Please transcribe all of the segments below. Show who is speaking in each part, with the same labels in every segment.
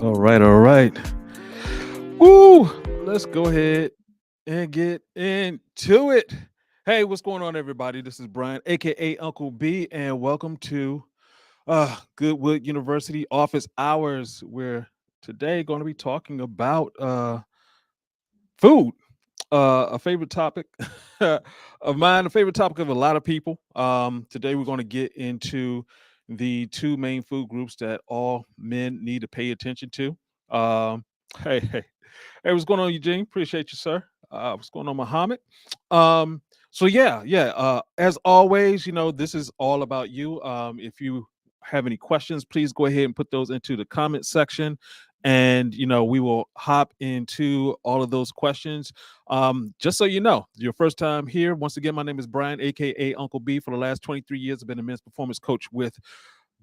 Speaker 1: All right, all right. Woo! Let's go ahead and get into it. Hey, what's going on, everybody? This is Brian, aka Uncle B, and welcome to GoodWood University Office Hours. We're today going to be talking about food, a favorite topic of mine, a favorite topic of a lot of people. Today, we're going to get into the two main food groups that all men need to pay attention to. Um, hey, hey, what's going on, Eugene? Appreciate you, sir. What's going on, Muhammad? Um, so, as always, this is all about you. If you have any questions, please go ahead and put those into the comment section, and we will hop into all of those questions. Just so you know, your first time here. Once again, my name is Brian, aka Uncle B. For the last 23 years, I've been a men's performance coach with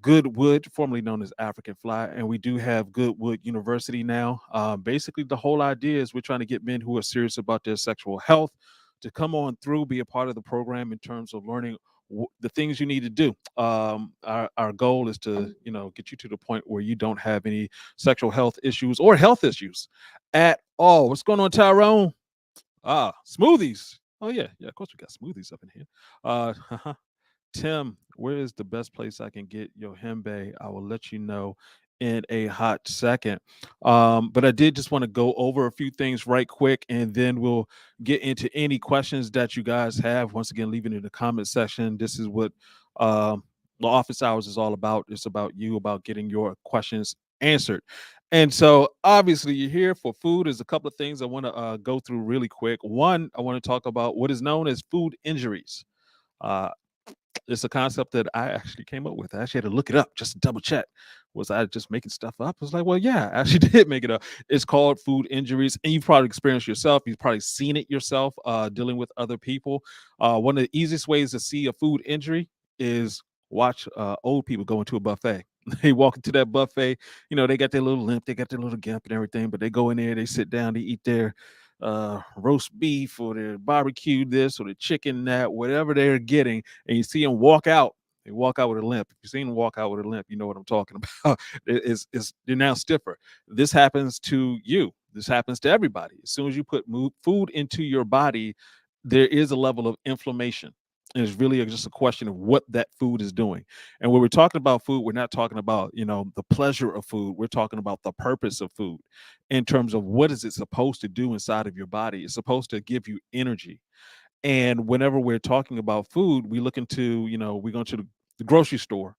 Speaker 1: GoodWood, formerly known as African Fly, and we do have GoodWood University now. Basically, the whole idea is we're trying to get men who are serious about their sexual health to come on through, be a part of the program in terms of learning the things you need to do. Our goal is to, get you to the point where you don't have any sexual health issues or health issues at all. What's going on, Tyrone? Smoothies. Oh yeah, of course we got smoothies up in here. Tim, where is the best place I can get your hembe? I will let you know in a hot second. But I did just want to go over a few things right quick, and then we'll get into any questions that you guys have. Once again, leave it in the comment section. This is what the office hours is all about. It's about you, about getting your questions answered. And so, obviously, you're here for food. There's a couple of things I want to go through really quick. One, I want to talk about what is known as food injuries. Uh, it's a concept that I actually came up with. I actually had to look it up just to double check. Was I just making stuff up? I was like, well, yeah, I actually did make it up. It's called food injuries, and you've probably experienced yourself. You've probably seen it yourself, dealing with other people. One of the easiest ways to see a food injury is watch old people go into a buffet. They walk into that buffet, they got their little limp, they got their little gimp and everything, but they go in there, they sit down, they eat their roast beef or their barbecue this or the chicken that, whatever they're getting, and you see them walk out. They walk out with a limp. If you've seen them walk out with a limp, you know what I'm talking about. They're now stiffer. This happens to you. This happens to everybody. As soon as you put food into your body, there is a level of inflammation. And it's really just a question of what that food is doing. And when we're talking about food, we're not talking about, the pleasure of food. We're talking about the purpose of food in terms of what is it supposed to do inside of your body. It's supposed to give you energy. And whenever we're talking about food, we look into, we go to the grocery store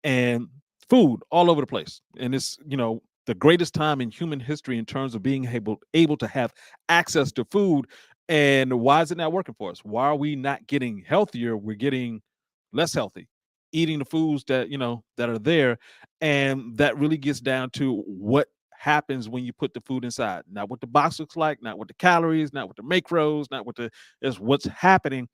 Speaker 1: and food all over the place. And it's, the greatest time in human history in terms of being able to have access to food. And why is it not working for us? Why are we not getting healthier? We're getting less healthy, eating the foods that, that are there. And that really gets down to what happens when you put the food inside. Not what the box looks like, not what the calories, not what the macros, not what the is what's happening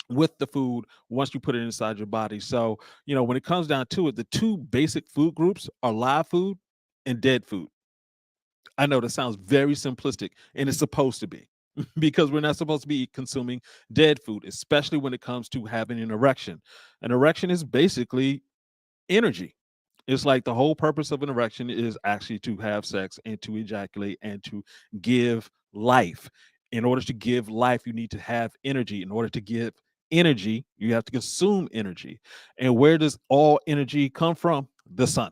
Speaker 1: with the food once you put it inside your body. So, when it comes down to it, the two basic food groups are live food and dead food. I know that sounds very simplistic, and it's supposed to be because we're not supposed to be consuming dead food, especially when it comes to having an erection. An erection is basically energy. It's like the whole purpose of an erection is actually to have sex and to ejaculate and to give life. In order to give life, you need to have energy. In order to give energy, you have to consume energy. And where does all energy come from? The sun.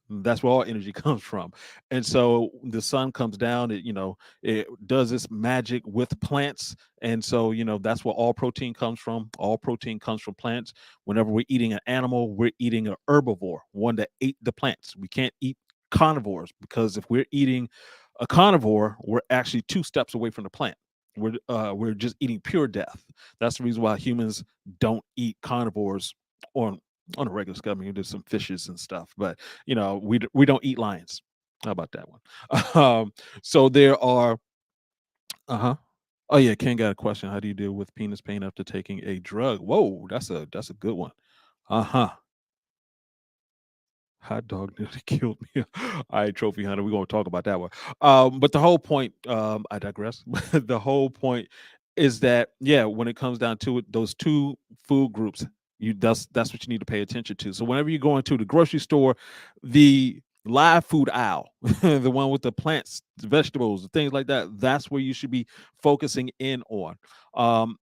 Speaker 1: That's where all energy comes from. And so the sun comes down, it does this magic with plants. And so, that's where all protein comes from. All protein comes from plants. Whenever we're eating an animal, we're eating an herbivore, one that ate the plants. We can't eat carnivores because if we're eating a carnivore, we're actually two steps away from the plant. We're just eating pure death. That's the reason why humans don't eat carnivores on on a regular scale. I mean, there's some fishes and stuff, but we don't eat lions. How about that one? Um, so there are. Uh huh. Oh yeah, Ken got a question. How do you deal with penis pain after taking a drug? Whoa, that's a good one. Uh huh. Hot dog nearly killed me. All right, trophy hunter. We're gonna talk about that one. But the whole point, I digress. The whole point is that yeah, when it comes down to it, those two food groups, that's what you need to pay attention to. So whenever you go into the grocery store, the live food aisle, the one with the plants, the vegetables, things like that. That's where you should be focusing in on. Um,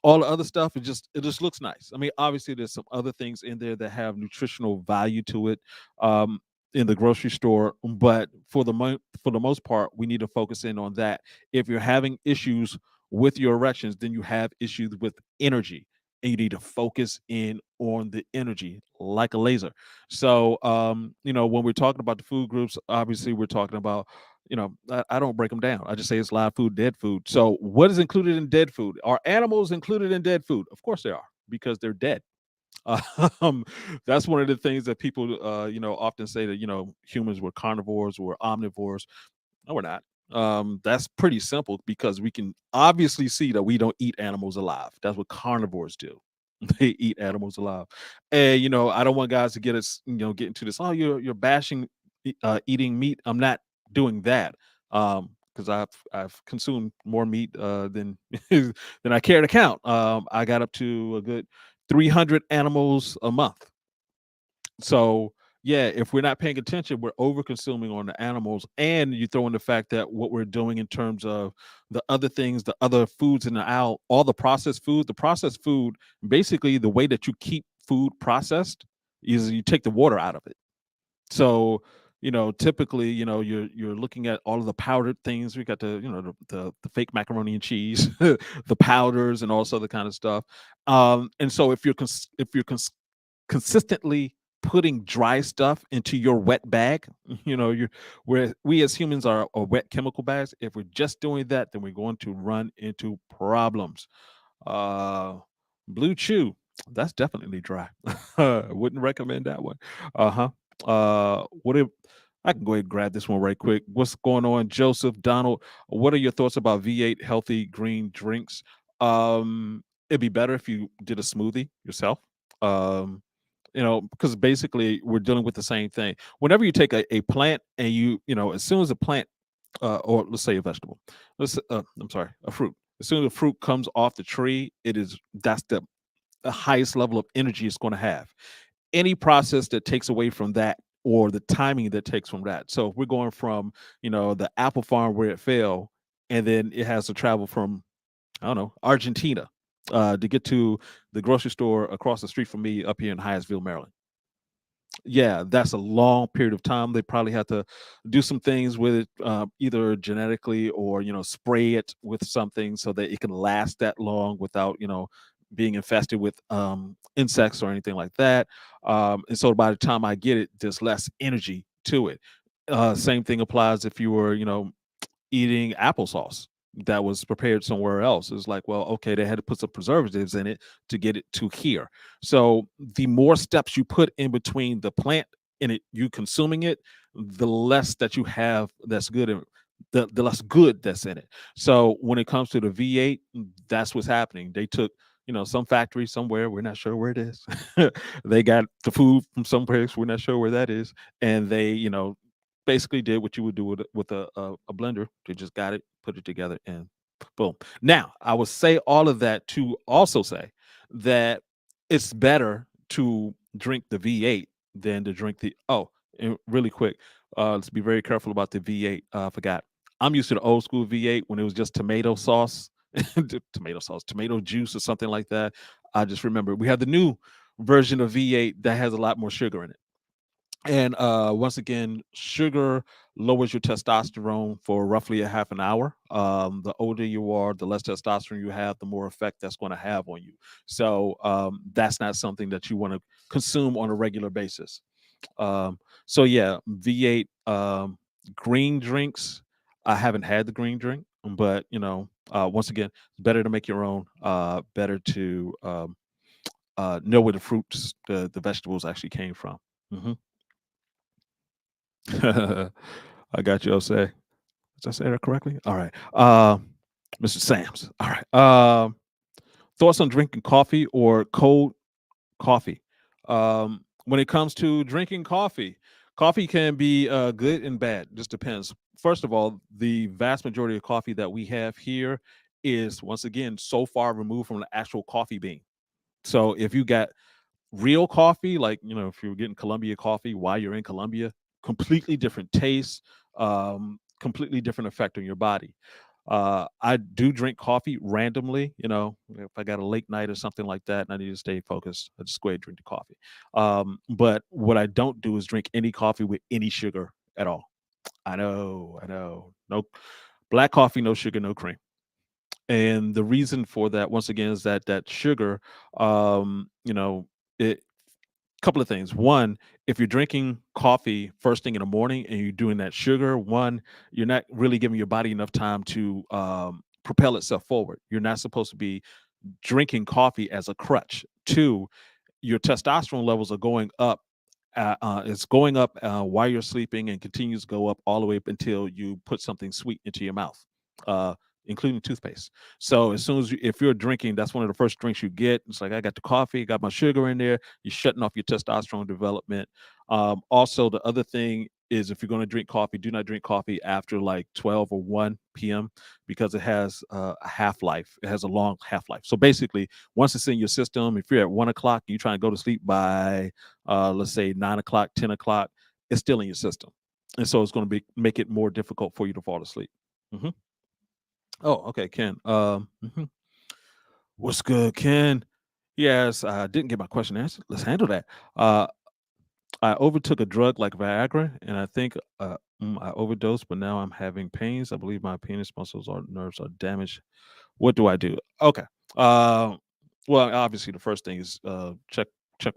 Speaker 1: all the other stuff, it just looks nice. I mean, obviously there's some other things in there that have nutritional value to it, um, in the grocery store, but for the most part, we need to focus in on that. If you're having issues with your erections, then you have issues with energy, and you need to focus in on the energy like a laser. So, when we're talking about the food groups, obviously we're talking about, I don't break them down. I just say it's live food, dead food. So, what is included in dead food? Are animals included in dead food? Of course they are, because they're dead. Um, that's one of the things that people, often say that humans were carnivores or omnivores. No, we're not. That's pretty simple because we can obviously see that we don't eat animals alive. That's what carnivores do. They eat animals alive. And I don't want guys to get into this. Oh, you're bashing eating meat. I'm not doing that. Because I've consumed more meat than than I care to count. I got up to a good 300 animals a month. So yeah, if we're not paying attention, we're over consuming on the animals, and you throw in the fact that what we're doing in terms of the other things, the other foods in the aisle, all the processed food, basically the way that you keep food processed is you take the water out of it. So, typically, you're looking at all of the powdered things. We got the fake macaroni and cheese, the powders, and all this other kind of stuff. And so if you're consistently putting dry stuff into your wet bag, you're where we as humans are wet chemical bags. If we're just doing that, then we're going to run into problems. Uh, Blue Chew, that's definitely dry. Wouldn't recommend that one. Uh-huh. What if I can go ahead and grab this one right quick. What's going on, Joseph Donald? What are your thoughts about V8 healthy green drinks? It'd be better if you did a smoothie yourself. Um, because basically we're dealing with the same thing. Whenever you take a plant and as soon as a plant, or let's say a vegetable, I'm sorry, a fruit. As soon as the fruit comes off the tree, that's the highest level of energy it's going to have. Any process that takes away from that, or the timing that takes from that. So if we're going from, the apple farm where it fell, and then it has to travel from, I don't know, Argentina, to get to the grocery store across the street from me up here in Hyattsville, Maryland. Yeah, that's a long period of time. They probably have to do some things with it, either genetically or spray it with something so that it can last that long without being infested with insects or anything like that. And so by the time I get it, there's less energy to it. Same thing applies if you were eating applesauce that was prepared somewhere else. It's like, well, okay, they had to put some preservatives in it to get it to here. So the more steps you put in between the plant and you consuming it, the less that you have that's good, and the less good that's in it. So when it comes to the V8, that's what's happening. They took some factory somewhere, we're not sure where it is. They got the food from some place, we're not sure where that is, and they basically did what you would do with a blender. They just got it, put it together, and boom. Now, I would say all of that to also say that it's better to drink the V8 than to drink the and really quick. Let's be very careful about the V8. I forgot. I'm used to the old school V8 when it was just tomato sauce, tomato sauce, tomato juice, or something like that. I just remember we have the new version of V8 that has a lot more sugar in it. And once again, sugar lowers your testosterone for roughly a half an hour. The older you are, the less testosterone you have, the more effect that's going to have on you. So that's not something that you want to consume on a regular basis. So yeah, V8 green drinks. I haven't had the green drink, but once again, it's better to make your own. Better to know where the fruits, the vegetables actually came from. Hmm. I got you, Jose. Did I say that correctly? All right. Mr. Sam's. All right. Thoughts on drinking coffee or cold coffee? When it comes to drinking coffee, coffee can be good and bad. Just depends. First of all, the vast majority of coffee that we have here is, once again, so far removed from the actual coffee bean. So if you got real coffee, like if you're getting Colombia coffee while you're in Colombia, completely different taste, completely different effect on your body. I do drink coffee randomly. If I got a late night or something like that and I need to stay focused, I just go ahead and drink the coffee. But what I don't do is drink any coffee with any sugar at all. I know. No black coffee, no sugar, no cream. And the reason for that, once again, is that sugar, it couple of things. One, if you're drinking coffee first thing in the morning and you're doing that sugar, one, you're not really giving your body enough time to propel itself forward. You're not supposed to be drinking coffee as a crutch. Two, your testosterone levels are going up. It's going up while you're sleeping and continues to go up all the way up until you put something sweet into your mouth, uh, including toothpaste. So as soon as if you're drinking, that's one of the first drinks you get. It's like I got the coffee, got my sugar in there. You're shutting off your testosterone development. Also, the other thing is if you're going to drink coffee, do not drink coffee after like 12 or 1 p.m. because it has a half life. It has a long half life. So basically, once it's in your system, if you're at 1 o'clock, you try and go to sleep by let's say 9 o'clock, 10 o'clock, it's still in your system, and so it's going to be make it more difficult for you to fall asleep. Hmm. Oh, okay, Ken. What's good, Ken? Yes, I didn't get my question answered. Let's handle that. Uh, I overtook a drug like Viagra, and I think I overdosed, but now I'm having pains. I believe my penis muscles or nerves are damaged. What do I do? Okay. Uh, well, obviously, the first thing is check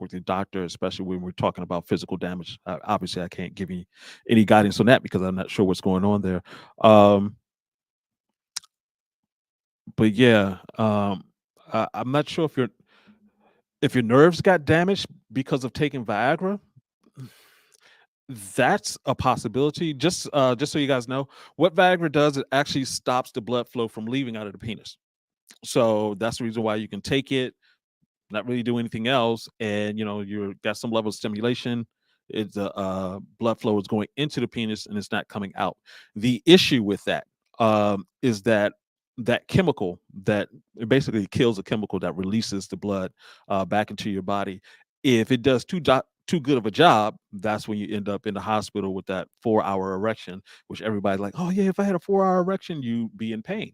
Speaker 1: with your doctor, especially when we're talking about physical damage. Obviously, I can't give you any guidance on that because I'm not sure what's going on there. Um, but yeah, I'm not sure if your nerves got damaged because of taking Viagra. That's a possibility. Just so you guys know, what Viagra does, it actually stops the blood flow from leaving out of the penis. So that's the reason why you can take it, not really do anything else, and you got some level of stimulation. It's blood flow is going into the penis and it's not coming out. The issue with that is that chemical that it basically kills a chemical that releases the blood back into your body. If it does too good of a job, that's when you end up in the hospital with that 4 hour erection, which everybody's like, oh yeah, if I had a 4 hour erection, you'd be in pain.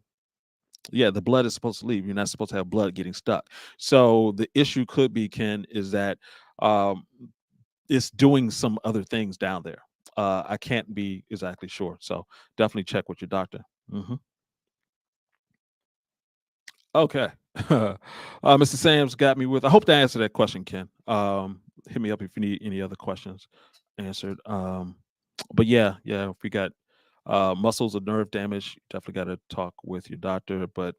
Speaker 1: Yeah, the blood is supposed to leave. You're not supposed to have blood getting stuck. So the issue could be, Ken, is that um, it's doing some other things down there. I can't be exactly sure. So definitely check with your doctor. Hmm. Okay. Mr. Sam's got me with. I hope to answer that question, Ken. Hit me up if you need any other questions answered. But yeah, if you got muscles or nerve damage, you definitely got to talk with your doctor. But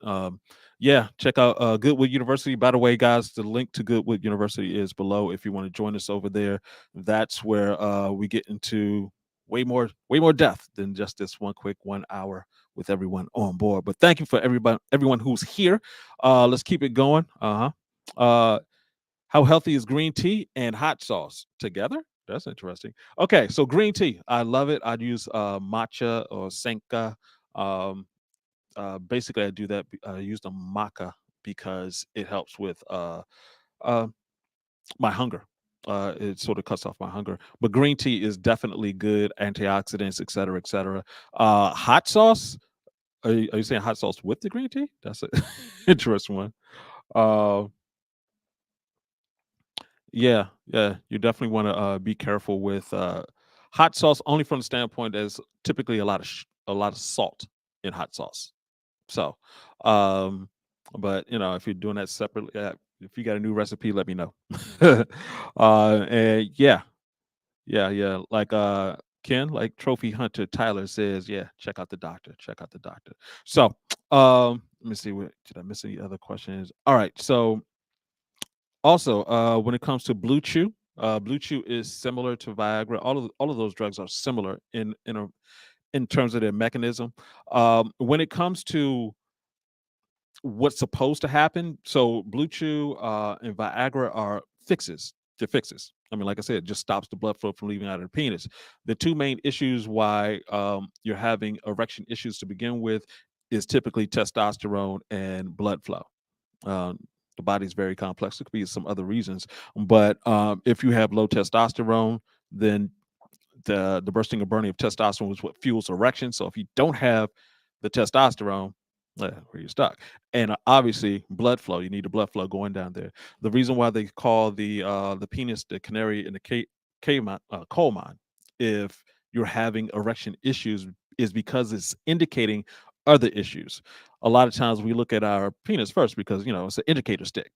Speaker 1: yeah, check out Goodwood University. By the way, guys, the link to Goodwood University is below. If you want to join us over there, that's where we get into way more depth than just this one quick 1 hour with everyone on board. But thank you for everyone who's here. Let's keep it going. Uh, how healthy is green tea and hot sauce together? That's interesting. Okay, so green tea, I love it. I'd use matcha or senka. Um, Basically, I do that. I use the maca because it helps with uh, my hunger. It sort of cuts off my hunger. But green tea is definitely good, antioxidants, et cetera, et cetera. Hot sauce. Are you saying hot sauce with the green tea? That's an interesting one. Uh, yeah, you definitely want to be careful with hot sauce, only from the standpoint there's typically a lot of salt in hot sauce. So, um, but if you're doing that separately, if you got a new recipe, let me know. And yeah, like Ken, like Trophy Hunter Tyler says, yeah, check out the doctor. Check out the doctor. So, let me see. What did I miss? Any other questions? All right. So, also, when it comes to Blue Chew is similar to Viagra. All of those drugs are similar in terms of their mechanism. When it comes to what's supposed to happen, so Blue Chew and Viagra are fixes. They're fixes. I mean, like I said, it just stops the blood flow from leaving out of the penis. The two main issues why you're having erection issues to begin with is typically testosterone and blood flow. Um, the body's very complex. It could be some other reasons, but if you have low testosterone, then the bursting or burning of testosterone is what fuels erection. So if you don't have the testosterone, where you're stuck. And obviously, blood flow. You need the blood flow going down there. The reason why they call the penis the canary in the coal mine, if you're having erection issues, is because it's indicating other issues. A lot of times we look at our penis first because it's an indicator stick.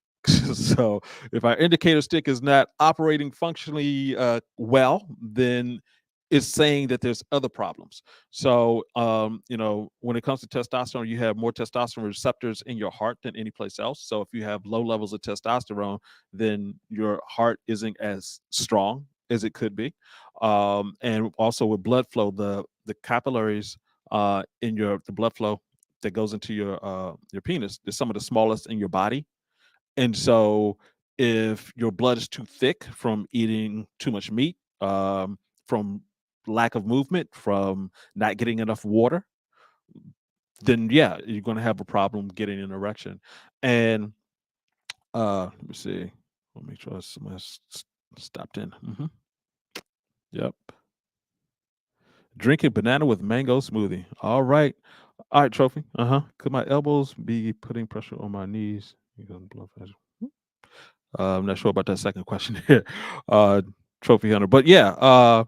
Speaker 1: So if our indicator stick is not operating functionally well, then it's saying that there's other problems. So, when it comes to testosterone, you have more testosterone receptors in your heart than any place else. So, if you have low levels of testosterone, then your heart isn't as strong as it could be. And also with blood flow, the capillaries in the blood flow that goes into your penis is some of the smallest in your body. And so, if your blood is too thick from eating too much meat, from lack of movement, from not getting enough water, then yeah, you're going to have a problem getting an erection. And let me see. Let me make sure someone stopped in. Yep. Drinking banana with mango smoothie. All right. All right, Trophy. Could my elbows be putting pressure on my knees? Because blood pressure. I'm not sure about that second question here, uh, Trophy Hunter. But yeah,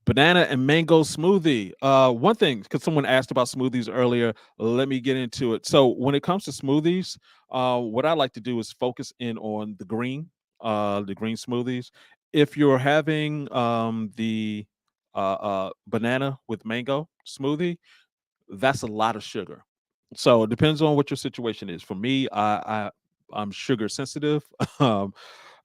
Speaker 1: banana and mango smoothie. One thing, because someone asked about smoothies earlier, let me get into it. So when it comes to smoothies, what I like to do is focus in on the green smoothies. If you're having the banana with mango smoothie, that's a lot of sugar. So it depends on what your situation is. For me, I'm sugar sensitive,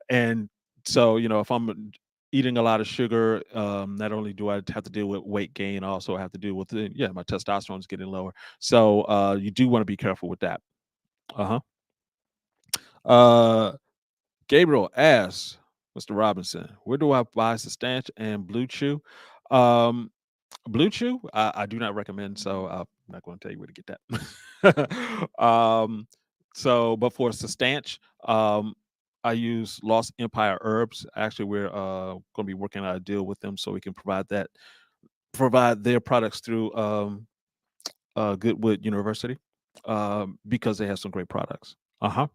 Speaker 1: and so if I'm eating a lot of sugar, not only do I have to deal with weight gain, I also have to deal with my testosterone is getting lower. So you do want to be careful with that. Uh huh. Gabriel asks, Mr. Robinson, where do I buy Sustanch and Blue Chew? Um, Blue Chew, I do not recommend, so I'm not going to tell you where to get that. But for Sustanch, I use Lost Empire Herbs. Actually, we're going to be working out a deal with them so we can provide their products through GoodWood University, because they have some great products. Uh-huh.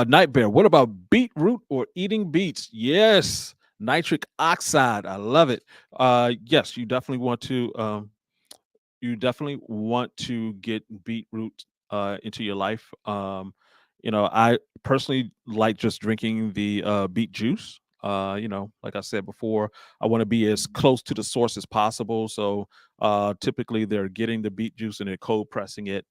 Speaker 1: Night Bear, what about beetroot or eating beets? Yes, nitric oxide. I love it. Yes, you definitely want to get beetroot into your life. I personally like just drinking the beet juice. Like I said before, I want to be as close to the source as possible. So typically, they're getting the beet juice and they're cold pressing it,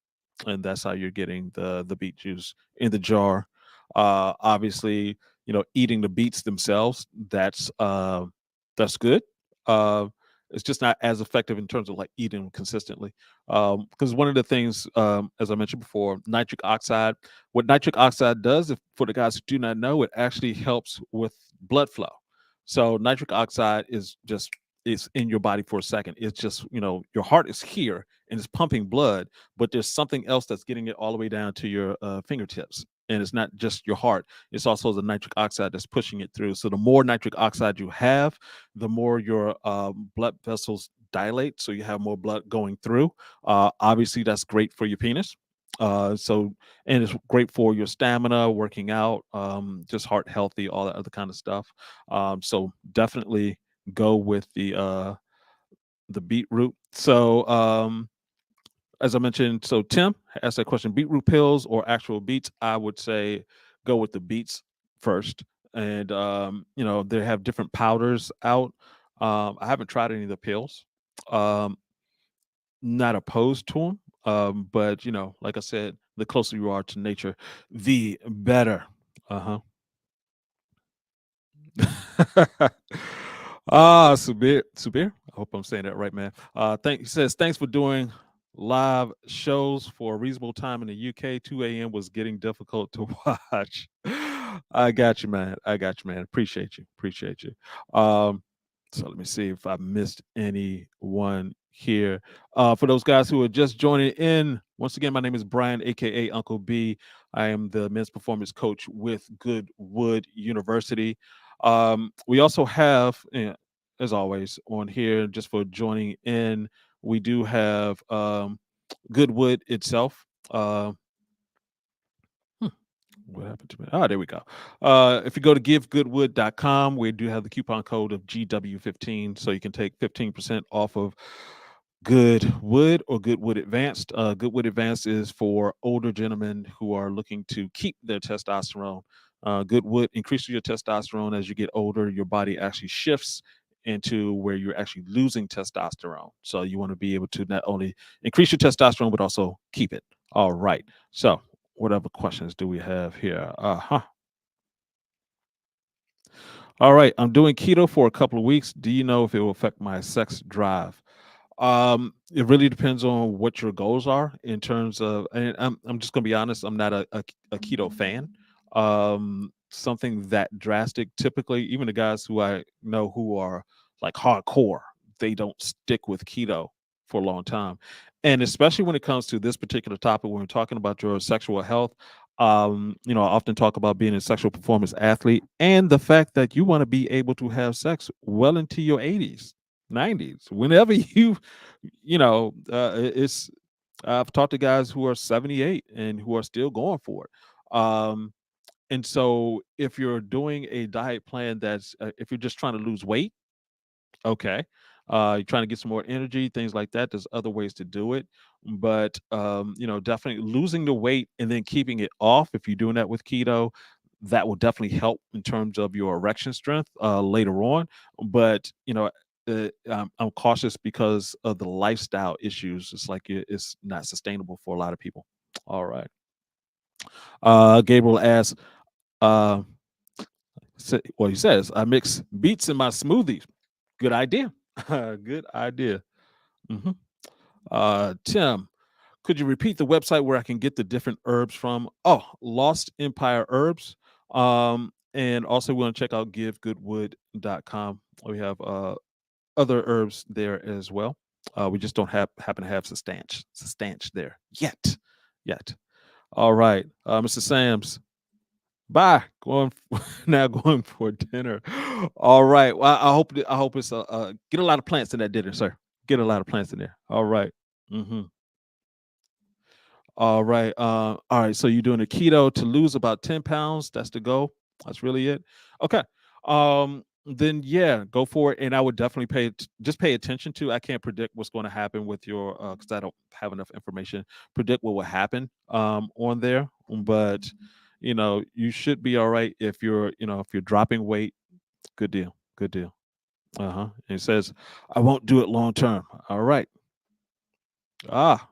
Speaker 1: and that's how you're getting the beet juice in the jar. Obviously, eating the beets themselves, that's good. Uh, it's just not as effective in terms of like eating them consistently. Because one of the things, as I mentioned before, nitric oxide. What nitric oxide does, if for the guys who do not know, it actually helps with blood flow. So nitric oxide is just it's in your body for a second. It's just your heart is here and it's pumping blood, but there's something else that's getting it all the way down to your fingertips. And it's not just your heart; it's also the nitric oxide that's pushing it through. So the more nitric oxide you have, the more your blood vessels dilate, so you have more blood going through. Obviously, that's great for your penis. And it's great for your stamina, working out, just heart healthy, all that other kind of stuff. So definitely go with the beetroot. So as I mentioned, so Tim asked that question: beetroot pills or actual beets? I would say go with the beets first, and they have different powders out. I haven't tried any of the pills. Um, Not opposed to them, but like I said, the closer you are to nature, the better. Uh huh. Subir. I hope I'm saying that right, man. He says thanks for doing live shows for a reasonable time in the UK. 2 a.m. was getting difficult to watch. I got you, man. I got you, man. Appreciate you. Appreciate you. Um, so let me see if I missed anyone here. For those guys who are just joining in, once again, my name is Brian, aka Uncle B. I am the men's performance coach with Goodwood University. We also have, as always, on here just for joining in. We do have Goodwood itself. Hmm, what happened to me? Ah, there we go. If you go to givegoodwood.com, we do have the coupon code of GW15, so you can take 15% off of Goodwood or Goodwood Advanced. Goodwood Advanced is for older gentlemen who are looking to keep their testosterone. Goodwood increases your testosterone as you get older. Your body actually shifts into where you're actually losing testosterone. So you want to be able to not only increase your testosterone, but also keep it. All right. So, what other questions do we have here? All right. I'm doing keto for a couple of weeks. Do you know if it will affect my sex drive? It really depends on what your goals are in terms of, and I'm just gonna be honest, I'm not a keto fan. Something that drastic, typically, even the guys who I know who are like hardcore, they don't stick with keto for a long time. And especially when it comes to this particular topic, when we're talking about your sexual health, I often talk about being a sexual performance athlete and the fact that you want to be able to have sex well into your 80s, 90s, whenever it's I've talked to guys who are 78 and who are still going for it. And so if you're doing a diet plan if you're just trying to lose weight, okay. You're trying to get some more energy, things like that. There's other ways to do it. But definitely losing the weight and then keeping it off, if you're doing that with keto, that will definitely help in terms of your erection strength later on. But I'm cautious because of the lifestyle issues. It's like it's not sustainable for a lot of people. All right. Gabriel asks, uh, he says, I mix beets in my smoothies. Good idea. Good idea. Mhm. Tim, could you repeat the website where I can get the different herbs from? Oh, Lost Empire Herbs. And also, we want to check out givegoodwood.com. We have other herbs there as well. We just don't happen to have substanch there yet. Yet. All right. Mr. Sams, bye. Going now going for dinner. All right. Well, I hope it's get a lot of plants in that dinner, sir. Get a lot of plants in there. All right. Mm-hmm. All right. All right. So you're doing a keto to lose about 10 pounds. That's the goal. That's really it. Okay. Then yeah, go for it. And I would definitely just pay attention to. I can't predict what's going to happen with your because I don't have enough information. Predict what will happen on there. But you should be all right if you're dropping weight. Good deal. Good deal. Uh-huh. And it says, I won't do it long term. All right. Ah,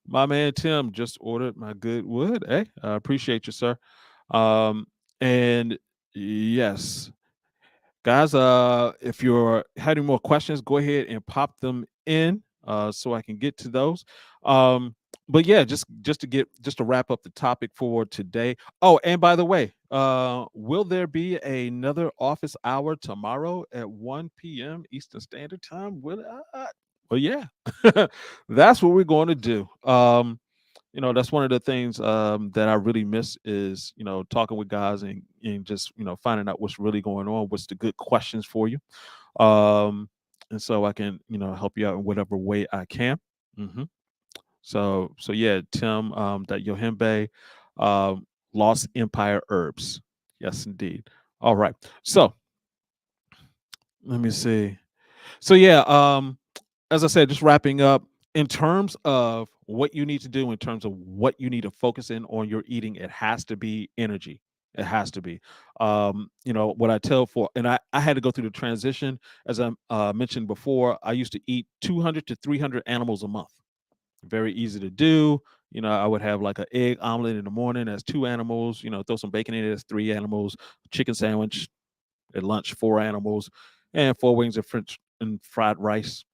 Speaker 1: my man Tim just ordered my good wood. Hey, I appreciate you, sir. Um, and yes, guys, if you're having more questions, go ahead and pop them in so I can get to those. Um, but yeah, just to wrap up the topic for today. Oh, and by the way, will there be another office hour tomorrow at 1 p.m. Eastern Standard Time? Well, yeah, that's what we're going to do. That's one of the things that I really miss is talking with guys and just finding out what's really going on, what's the good questions for you, and so I can help you out in whatever way I can. hmm so yeah, Tim, that Yohimbe, Lost Empire Herbs, yes indeed. All right, so let me see. So yeah, as I said, just wrapping up in terms of what you need to do, in terms of what you need to focus in on your eating, it has to be energy. It has to be. What I tell for, and I had to go through the transition, as I mentioned before, I used to eat 200 to 300 animals a month. Very easy to do. I would have like an egg omelet in the morning. That's two animals. Throw some bacon in it. That's three animals. Chicken sandwich, at lunch, four animals, and four wings of French and fried rice,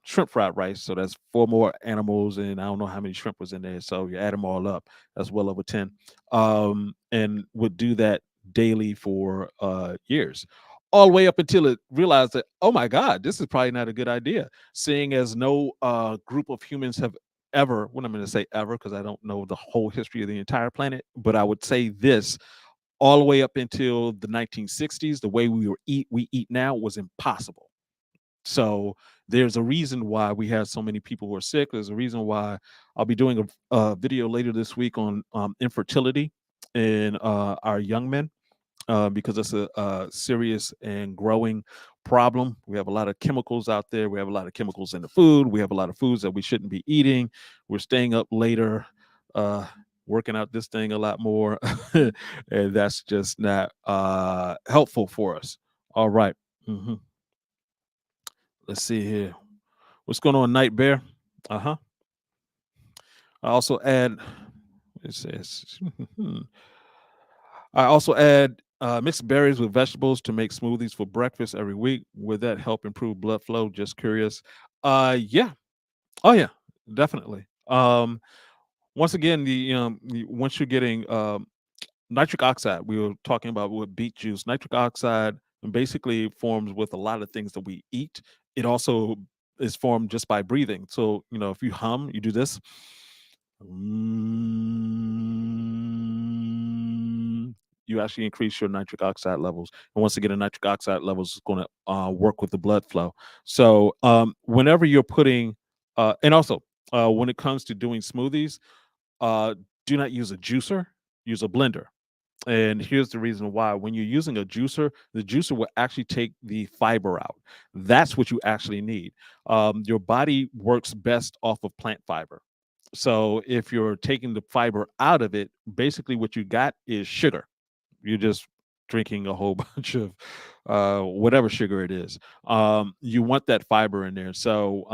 Speaker 1: shrimp fried rice. So that's four more animals, and I don't know how many shrimp was in there. So you add them all up, that's well over 10. And would do that daily for years. All the way up until it realized that, oh my God, this is probably not a good idea, seeing as no group of humans have ever, what I'm going to say ever, because I don't know the whole history of the entire planet, but I would say this: all the way up until the 1960s, the way we eat now was impossible. So there's a reason why we have so many people who are sick. There's a reason why I'll be doing a video later this week on infertility in our young men, because it's a serious and growing problem. We have a lot of chemicals out there. We have a lot of chemicals in the food. We have a lot of foods that we shouldn't be eating. We're staying up later, uh, working out this thing a lot more, and that's just not helpful for us. All right. Mhm. Let's see here. What's going on, Night Bear? Uh huh. I also add. It says. I also add mixed berries with vegetables to make smoothies for breakfast every week. Would that help improve blood flow? Just curious. Yeah. Oh yeah, definitely. Once again, once you're getting nitric oxide, we were talking about with beet juice. Nitric oxide basically forms with a lot of things that we eat. It also is formed just by breathing. So if you hum, you do this. You actually increase your nitric oxide levels, and once again, the nitric oxide levels is going to work with the blood flow. So whenever you're putting, and also when it comes to doing smoothies, uh, do not use a juicer, use a blender. And here's the reason why. When you're using a juicer, the juicer will actually take the fiber out. That's what you actually need. Your body works best off of plant fiber. So if you're taking the fiber out of it, basically what you got is sugar. You're just drinking a whole bunch of whatever sugar it is. You want that fiber in there. So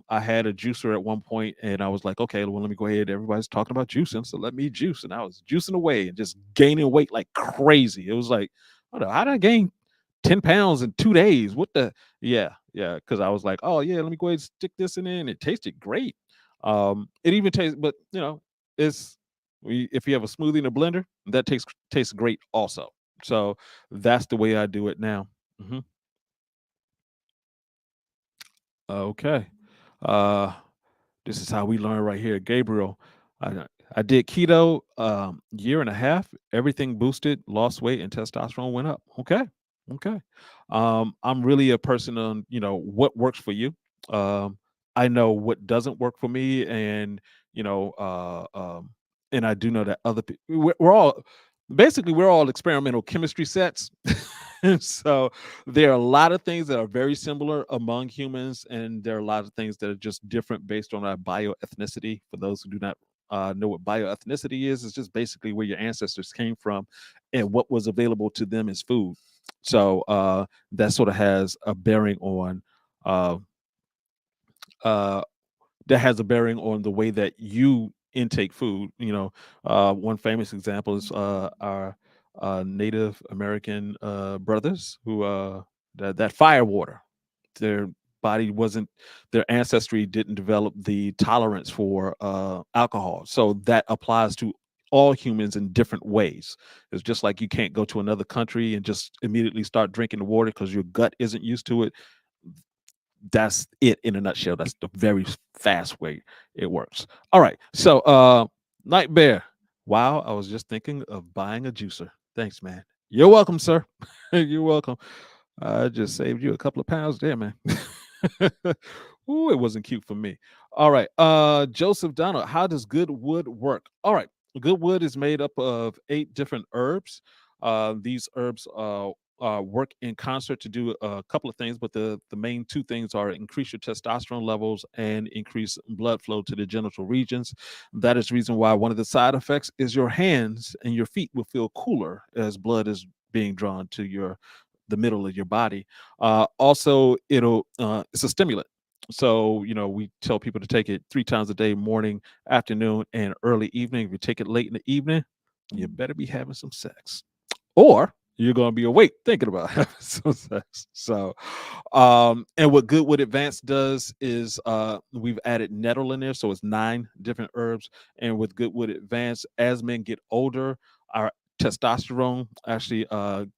Speaker 1: I had a juicer at one point, and I was like, okay, well, let me go ahead. Everybody's talking about juicing, so let me juice. And I was juicing away and just gaining weight like crazy. It was like, how did I gain 10 pounds in 2 days? What the? Yeah, yeah. Because I was like, oh, yeah, let me go ahead and stick this in there. And it tasted great. It even tastes, but it's if you have a smoothie in a blender, that tastes great also. So that's the way I do it now. Mhm. Okay. Uh, this is how we learn right here. Gabriel, I did keto year and a half. Everything boosted, lost weight, and testosterone went up. Okay. Okay. I'm really a person on, what works for you. Um, I know what doesn't work for me, and you know, uh, um, and I do know that other people. We're all basically we're all experimental chemistry sets. So there are a lot of things that are very similar among humans, and there are a lot of things that are just different based on our bioethnicity. For those who do not know what bioethnicity is, it's just basically where your ancestors came from and what was available to them as food. So that sort of has a bearing on uh, uh, the way that you intake food. One famous example is our Native American brothers who that fire water. Their body wasn't, their ancestry didn't develop the tolerance for alcohol, so that applies to all humans in different ways. It's just like you can't go to another country and just immediately start drinking the water because your gut isn't used to it. That's it in a nutshell. That's the very fast way it works. All right. So Night Bear. Wow, I was just thinking of buying a juicer. Thanks, man. You're welcome, sir. You're welcome. I just saved you a couple of pounds there, man. Ooh, it wasn't cute for me. All right. Joseph Donald, how does good wood work? All right. Good wood is made up of 8 different herbs. These herbs work in concert to do a couple of things, but the main 2 things are increase your testosterone levels and increase blood flow to the genital regions. That is the reason why one of the side effects is your hands and your feet will feel cooler as blood is being drawn to the middle of your body. Also, it's a stimulant. So, we tell people to take it 3 times a day, morning, afternoon, and early evening. If you take it late in the evening, you better be having some sex, or you're going to be awake thinking about having some sex. So, and what Goodwood Advanced does is we've added nettle in there, so it's 9 different herbs. And with Goodwood Advanced, as men get older, our testosterone actually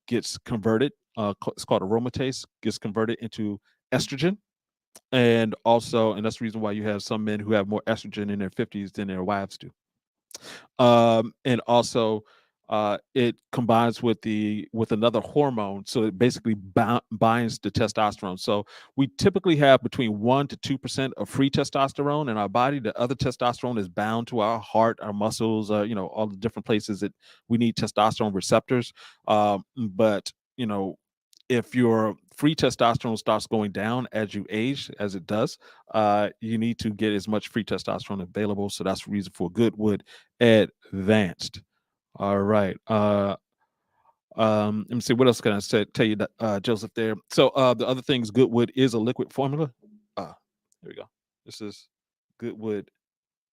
Speaker 1: gets converted. It's called aromatase, gets converted into estrogen. And that's the reason why you have some men who have more estrogen in their 50s than their wives do. And also, it combines with another hormone, so it basically binds the testosterone. So we typically have between 1 to 2% of free testosterone in our body. The other testosterone is bound to our heart, our muscles, all the different places that we need testosterone receptors. But if your free testosterone starts going down as you age, as it does, you need to get as much free testosterone available. So that's the reason for Goodwood Advanced. All right. Let me see. What else can I say? Tell you that, Joseph? There. So the other things, Goodwood is a liquid formula. Here we go. This is Goodwood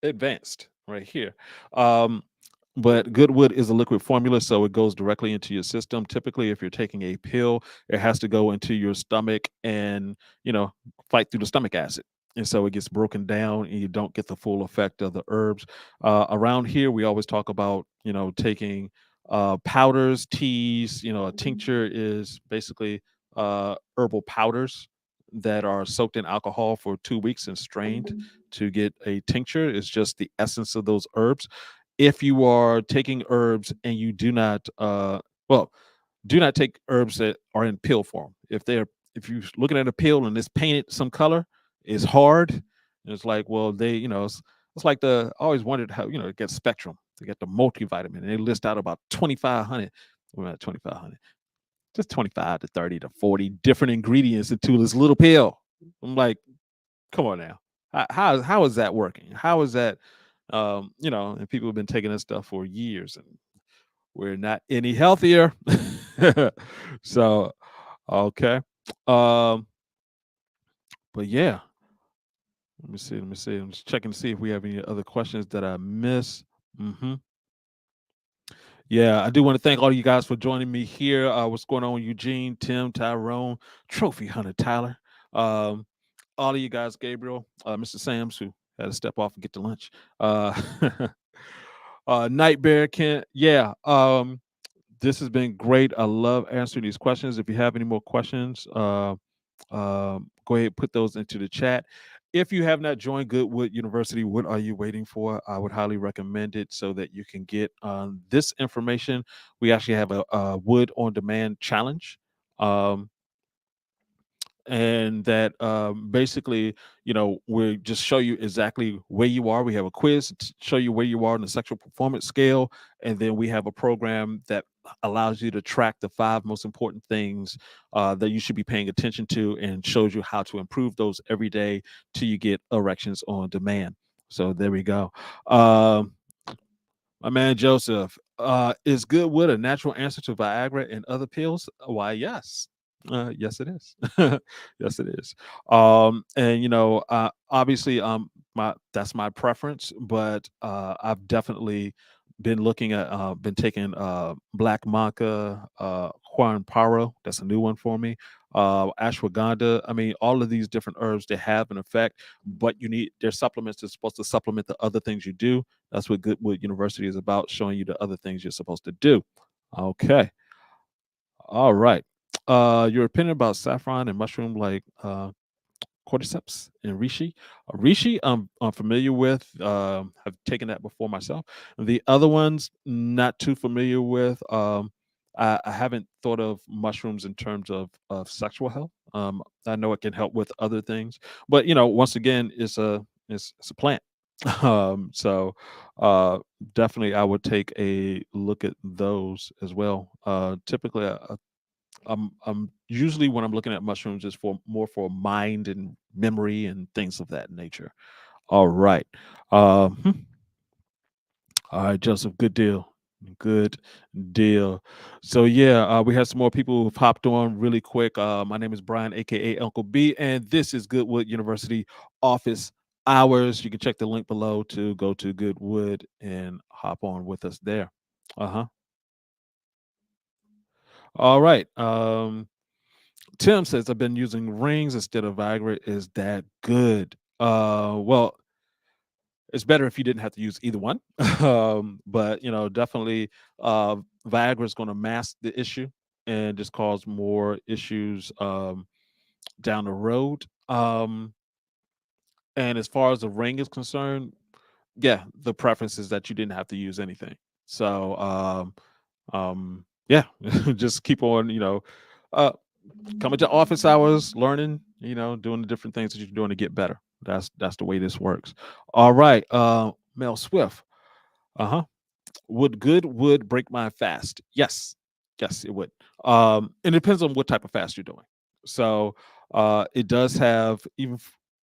Speaker 1: Advanced right here. Um, but Goodwood is a liquid formula, so it goes directly into your system. Typically, if you're taking a pill, it has to go into your stomach and fight through the stomach acid, and so it gets broken down, and you don't get the full effect of the herbs. Around here, we always talk about taking powders, teas. A tincture is basically herbal powders that are soaked in alcohol for 2 weeks and strained to get a tincture. It's just the essence of those herbs. If you are taking herbs and you do not, well, do not take herbs that are in pill form. If you're looking at a pill and it's painted some color, it's hard. And it's like, well, it's like I always wondered how it gets Spectrum. They get the multivitamin and they list out about 2,500. Well, not 2,500, just 25 to 30 to 40 different ingredients into this little pill. I'm like, come on now. How is that working? How is that? And people have been taking this stuff for years, and we're not any healthier. So, okay. Um, but yeah, let me see. Let me see. I'm just checking to see if we have any other questions that I missed. hmm Yeah, I do want to thank all you guys for joining me here. What's going on, Eugene, Tim, Tyrone, Trophy Hunter, Tyler, um, all of you guys, Gabriel, Mr. Sams, who had to step off and get to lunch. Uh, Night Bear, Kent. Yeah, this has been great. I love answering these questions. If you have any more questions, go ahead and put those into the chat. If you have not joined Goodwood University, what are you waiting for? I would highly recommend it so that you can get this information. We actually have a Wood on Demand challenge. Um, and that basically we just show you exactly where you are. We have a quiz to show you where you are on the sexual performance scale, and then we have a program that allows you to track the 5 most important things that you should be paying attention to, and shows you how to improve those every day till you get erections on demand. So there we go. um, my man Joseph, is Goodwood a natural answer to Viagra and other pills? Why, yes. Yes, it is. Yes, it is. And obviously, my that's my preference, but I've definitely been taking Black Maca, Juan Paro. That's a new one for me. Ashwagandha. I mean, all of these different herbs, they have an effect, but there's supplements that's supposed to supplement the other things you do. That's what Goodwood University is about, showing you the other things you're supposed to do. Okay. All right. Your opinion about saffron and mushroom like cordyceps and reishi. Reishi, I'm familiar with. Have taken that before myself. The other ones, not too familiar with. I haven't thought of mushrooms in terms of sexual health. I know it can help with other things, but once again, it's a plant. So definitely, I would take a look at those as well. Typically, I'm usually when I'm looking at mushrooms is for more for mind and memory and things of that nature. All right. Hmm. All right, Joseph. Good deal. Good deal. So yeah, we have some more people who've hopped on really quick. My name is Brian, aka Uncle B, and this is Goodwood University office hours. You can check the link below to go to Goodwood and hop on with us there. Uh-huh. All right. Tim says I've been using rings instead of Viagra. Is that good? Well, it's better if you didn't have to use either one. But definitely, Viagra is going to mask the issue and just cause more issues down the road. And as far as the ring is concerned, yeah, the preference is that you didn't have to use anything. So Yeah, just keep on, uh, coming to office hours, learning, doing the different things that you're doing to get better. That's the way this works. All right, Mel Swift. Uh huh. Would good wood break my fast? Yes. Yes, it would. It depends on what type of fast you're doing. So it does have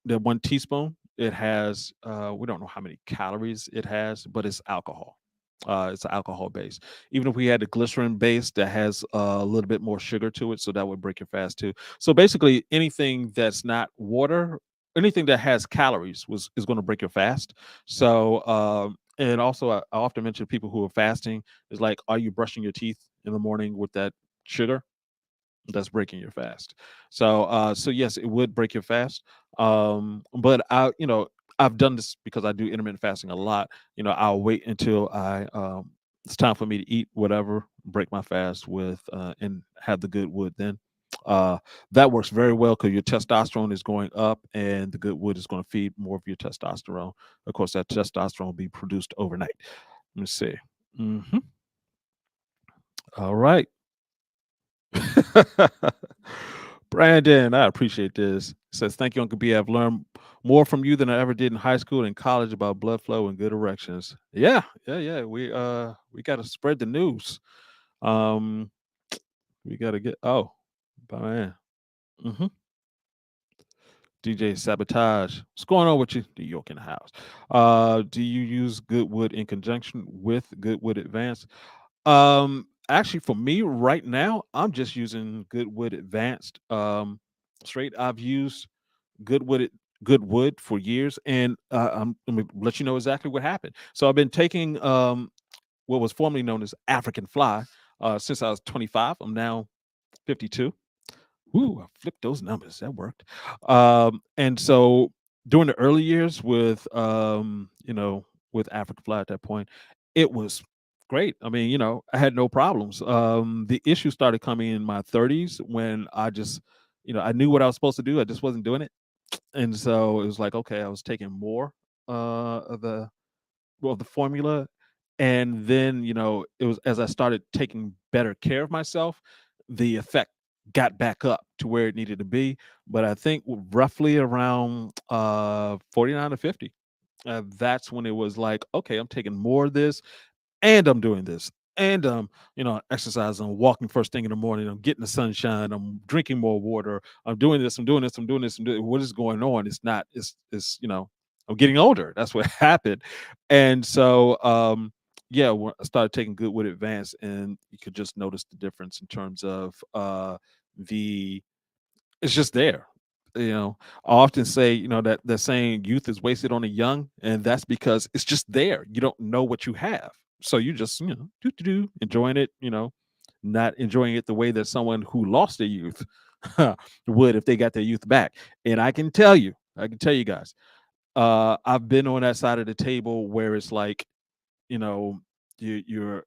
Speaker 1: the 1 teaspoon. It has we don't know how many calories it has, but it's alcohol. It's alcohol base. Even if we had the glycerin base that has a little bit more sugar to it, so that would break your fast too. So basically, anything that's not water, anything that has calories was is going to break your fast. So and also, I often mention people who are fasting is like, are you brushing your teeth in the morning with that sugar? That's breaking your fast. So yes, it would break your fast. But I've done this because I do intermittent fasting a lot. I'll wait until I it's time for me to eat whatever, break my fast with and have the good wood then. Uh, that works very well because your testosterone is going up, and the good wood is going to feed more of your testosterone. Of course, that testosterone will be produced overnight. Let me see. Hmm. All right. Brandon, I appreciate this. Says, thank you, Uncle B. I've learned more from you than I ever did in high school and college about blood flow and good erections. Yeah, yeah, yeah. We gotta spread the news. Um, we gotta get man. Hmm. DJ Sabotage. What's going on with you? New York in the house. Do you use Goodwood in conjunction with Goodwood Advanced? Actually, for me right now, I'm just using Goodwood Advanced. Straight. I've used Goodwood Goodwood for years, and let me let you know exactly what happened. So I've been taking what was formerly known as African Fly since I was 25. I'm now 52. Woo, I flipped those numbers. That worked. And so during the early years with African Fly at that point, it was great. I mean, I had no problems. The issue started coming in my 30s when I just, I knew what I was supposed to do. I just wasn't doing it. And so it was like, okay, I was taking more of the formula. And then, it was as I started taking better care of myself, the effect got back up to where it needed to be. But I think roughly around 49 to 50, that's when it was like, okay, I'm taking more of this and I'm doing this. And exercising, walking first thing in the morning. I'm getting the sunshine. I'm drinking more water. I'm doing this. I'm doing this. I'm doing this. What is going on? It's not. It's. I'm getting older. That's what happened. And so, yeah, when I started taking Goodwood Advance, and you could just notice the difference in terms of the it's just there. I often say, that they're saying youth is wasted on the young, and that's because it's just there. You don't know what you have. So you just, enjoying it, not enjoying it the way that someone who lost their youth would if they got their youth back. And I can tell you guys, I've been on that side of the table where it's like, you know, you're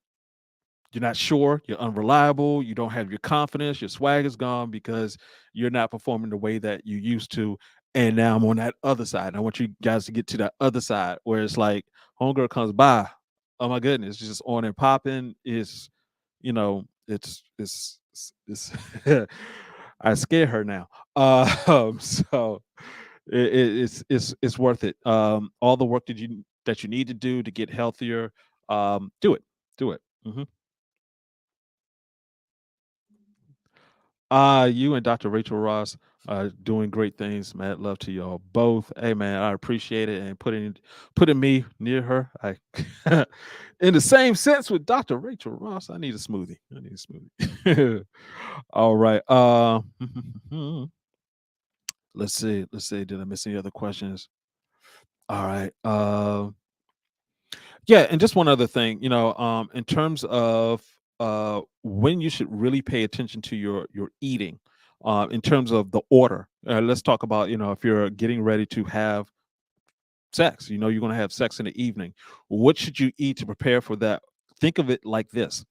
Speaker 1: not sure, you're unreliable, you don't have your confidence, your swag is gone because you're not performing the way that you used to. And now I'm on that other side. And I want you guys to get to that other side where it's like homegirl comes by. Oh my goodness, it's just on and popping. It's I scare her now. So it's worth it. All the work that you need to do to get healthier, do it. Do it. Hmm. You and Dr. Rachel Ross are doing great things. Mad love to y'all both. Hey man, I appreciate it and putting me near her. I in the same sense with Dr. Rachel Ross. I need a smoothie. I need a smoothie. All right. Let's see. Let's see. Did I miss any other questions? All right. Yeah, and just one other thing, in terms of when you should really pay attention to your eating, in terms of the order. Let's talk about if you're getting ready to have sex, you're going to have sex in the evening. What should you eat to prepare for that? Think of it like this: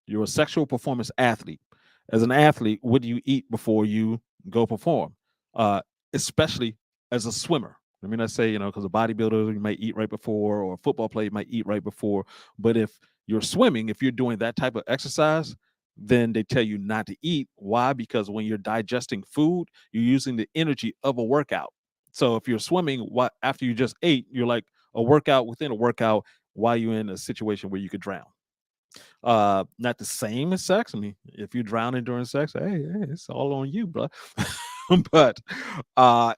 Speaker 1: you're a sexual performance athlete. As an athlete, what do you eat before you go perform? Uh, Especially as a swimmer. Let me not say, because a bodybuilder you might eat right before, or a football player might eat right before. But if you're swimming, if you're doing that type of exercise, then they tell you not to eat. Why? Because when you're digesting food, you're using the energy of a workout. So if you're swimming, what after you just ate, you're like a workout within a workout while you're in a situation where you could drown. Not the same as sex. I mean, if you're drowning during sex, hey, it's all on you, bro. But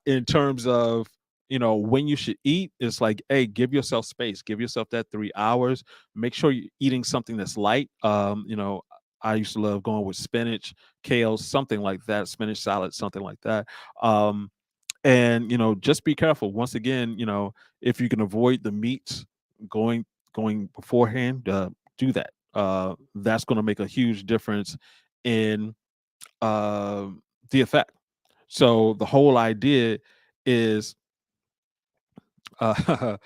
Speaker 1: in terms of when you should eat, it's like, hey, give yourself space, give yourself that 3 hours. Make sure you're eating something that's light. I used to love going with spinach, kale, something like that, spinach salad, something like that. Um, and just be careful. Once again, if you can avoid the meats going going beforehand, do that. That's going to make a huge difference in uh, the effect. So the whole idea is uh,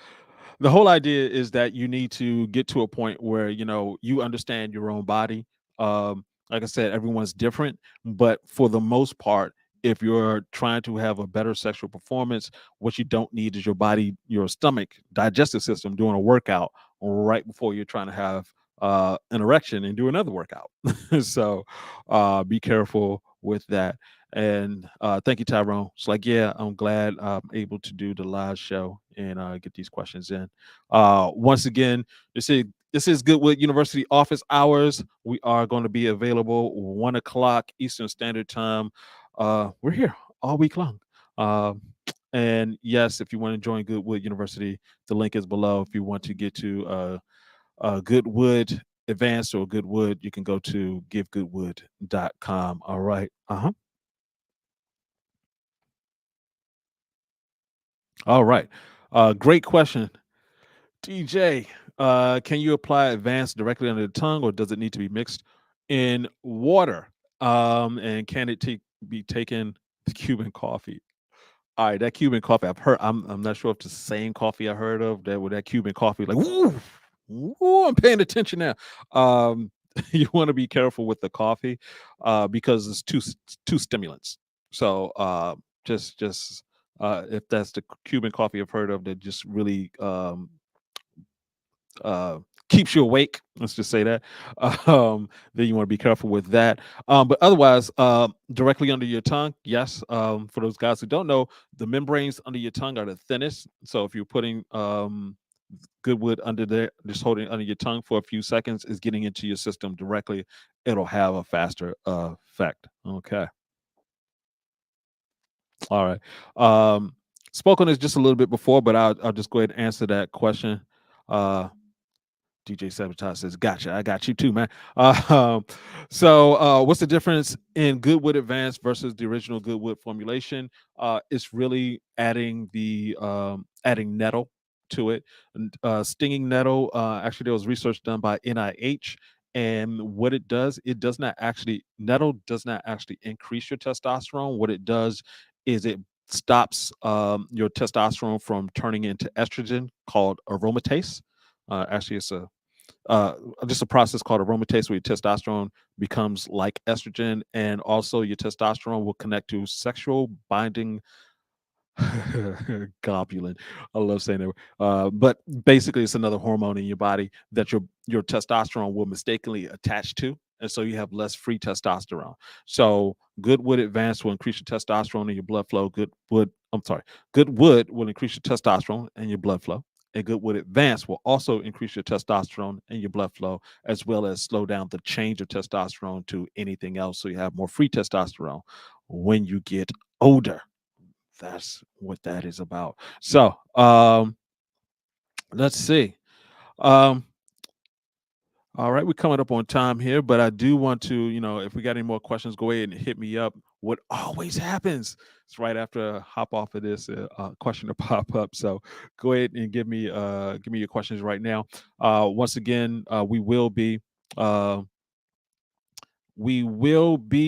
Speaker 1: the whole idea is that you need to get to a point where you understand your own body. Like I said, everyone's different, but for the most part, if you're trying to have a better sexual performance, what you don't need is your body, your stomach, digestive system doing a workout right before you're trying to have an erection and do another workout. So be careful with that. And thank you, Tyrone. It's like, yeah, I'm glad I'm able to do the live show and get these questions in. Once again, this is Goodwood University office hours. We are going to be available 1 o'clock Eastern Standard Time. We're here all week long. Um, and yes, if you want to join Goodwood University, the link is below. If you want to get to Goodwood Advanced or Goodwood, you can go to givegoodwood.com. All right. Uh-huh. All right. Great question. DJ, can you apply advanced directly under the tongue or does it need to be mixed in water? And can it be taken with Cuban coffee? All right, that Cuban coffee I've heard. I'm not sure if it's the same coffee I heard of that with that Cuban coffee. Like, woo, woo, I'm paying attention now. Um, you want to be careful with the coffee because it's two stimulants. So just if that's the Cuban coffee I've heard of that just really uh, keeps you awake. Let's just say that. Then you want to be careful with that. But otherwise, directly under your tongue, yes. For those guys who don't know, the membranes under your tongue are the thinnest. So if you're putting Goodwood under there, just holding it under your tongue for a few seconds, is getting into your system directly. It'll have a faster effect. Okay. All right. Spoke on this just a little bit before, but I'll just go ahead and answer that question. Uh, DJ Sabotage says, "Gotcha, I got you too, man." Um, what's the difference in Goodwood Advanced versus the original Goodwood formulation? It's really adding nettle to it. And, stinging nettle. Actually, there was research done by NIH, and what it does not actually nettle does not actually increase your testosterone. What it does is it stops your testosterone from turning into estrogen called aromatase. Actually, it's uh, just a process called aromatase where your testosterone becomes like estrogen, and also your testosterone will connect to sexual binding globulin. I love saying that. But basically, it's another hormone in your body that your testosterone will mistakenly attach to, and so you have less free testosterone. So, Goodwood Advanced will increase your testosterone in your blood flow. Goodwood will increase your testosterone and your blood flow. And Goodwood Advanced will also increase your testosterone and your blood flow, as well as slow down the change of testosterone to anything else, so you have more free testosterone when you get older. That's what that is about. So, let's see. Um, all right, we're coming up on time here, but I do want to, if we got any more questions, go ahead and hit me up. What always happens is right after I hop off of this question to pop up. So go ahead and give me your questions right now. Once again, uh, we will be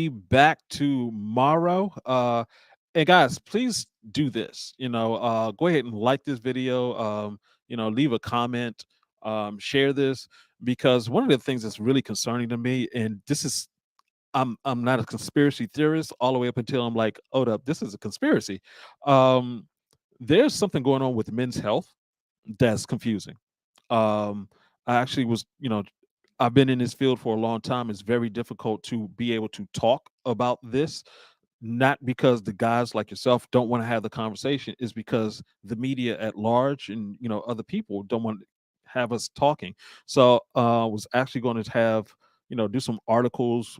Speaker 1: back tomorrow. And guys, please do this. Go ahead and like this video. Leave a comment, share this, because one of the things that's really concerning to me, and this is I'm not a conspiracy theorist all the way up until I'm like, hold up, this is a conspiracy. Um, there's something going on with men's health that's confusing. Um, I actually was, I've been in this field for a long time. It's very difficult to be able to talk about this, not because the guys like yourself don't want to have the conversation, is because the media at large and other people don't want to have us talking. So was actually going to have do some articles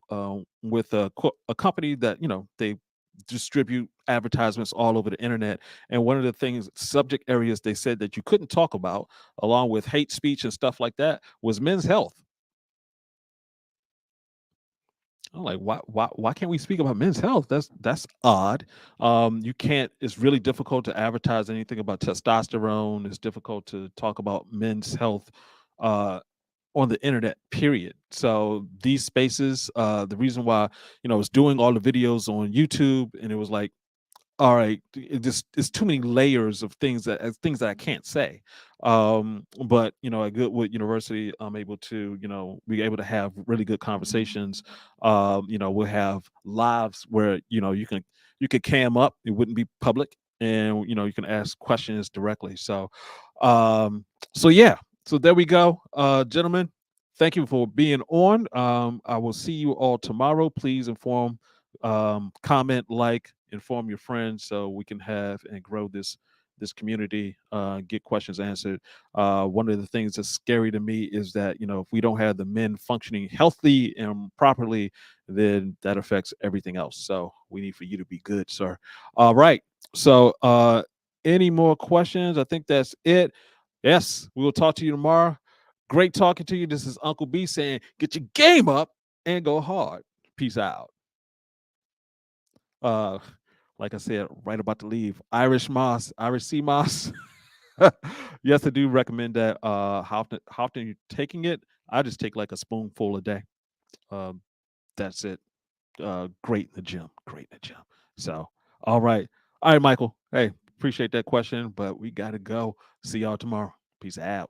Speaker 1: with a company that they distribute advertisements all over the internet. And one of the things, subject areas they said that you couldn't talk about, along with hate speech and stuff like that, was men's health. I'm like, why can't we speak about men's health? That's odd. You can't. It's really difficult to advertise anything about testosterone. It's difficult to talk about men's health uh, on the internet. Period. So these spaces, the reason why I was doing all the videos on YouTube, and it was like, all right, it just it's too many layers of things that I can't say. But at Goodwood University, I'm able to be able to have really good conversations. We'll have lives where you could cam up, it wouldn't be public, and you can ask questions directly. Um so yeah, so there we go, gentlemen. Thank you for being on. I will see you all tomorrow. Please comment, like, inform your friends, so we can have and grow this community, get questions answered. One of the things that's scary to me is that if we don't have the men functioning healthy and properly, then that affects everything else. So we need for you to be good, sir. All right. So any more questions? I think that's it. Yes, we will talk to you tomorrow. Great talking to you. This is Uncle B saying, get your game up and go hard. Peace out. Uh, like I said, right about to leave. Irish sea moss. Yes, I do recommend that. How often you taking it? I just take like a spoonful a day. Um, that's it. Great in the gym. Great in the gym. So, all right, Michael. Hey, appreciate that question, but we gotta go. See y'all tomorrow. Peace out.